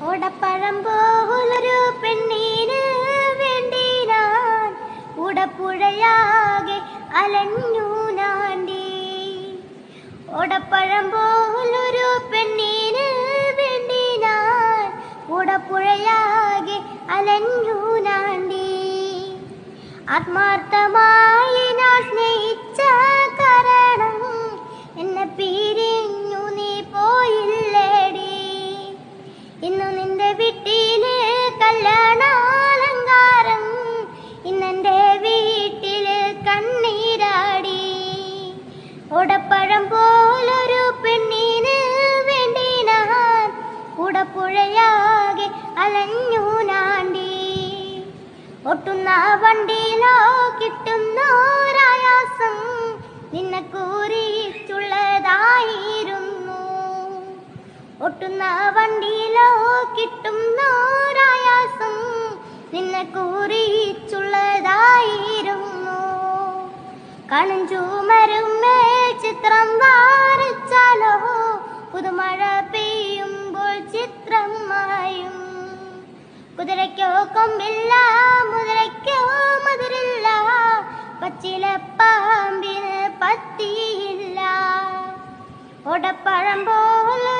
ഓടപ്പഴം പോലൊരു പെണ്ണിന് വേണ്ടി ഞാൻ ഉടപ്പുഴയാകെ അലഞ്ഞു നാണ്ടി. ഓടപ്പഴം പോലൊരു പെണ്ണിന് വേണ്ടി ഞാൻ ഉടപ്പുഴയാകെ അലഞ്ഞു നാണ്ടി. ആത്മാർത്ഥമായി ഞാൻ സ്നേഹിച്ച കാരണം എന്നെ പിരിഞ്ഞു നീ പോയില്ലേടി. ഇന്നു നിന്റെ വീട്ടില് കല്യാണാലങ്കാരം, ഇന്നെന്റെ വീട്ടില് കണ്ണീരാടി. ഓടപ്പഴം പോലൊരു പെണ്ണിന് വേണ്ടി ഞാൻ ഉടപ്പുഴയാകെ അലഞ്ഞു നാണ്ടി. ഒട്ടുന്ന വണ്ടിയിലോ കിട്ടുന്നോരായാസം നിന്നെ കുറിച്ചുള്ളതായിരുന്നു. ഒട്ടുന്ന വണ്ടിയിലോ കിട്ടുന്നോരായാസം നിന്നെ കുറിച്ചുള്ളതായിരുന്നു. കണഞ്ചുമരുമേൽ ചിത്രം വരച്ചാലോ പുതുമഴ പെയ്യുമ്പോൾ ചിത്രം മായും. കുതിരയ്ക്കോ കൊമ്പില്ല, മുതിരയ്ക്കോ മധുരില്ല, പച്ചിലപ്പാമ്പിന് പത്തിയില്ല. ഓടപ്പഴം പോലെ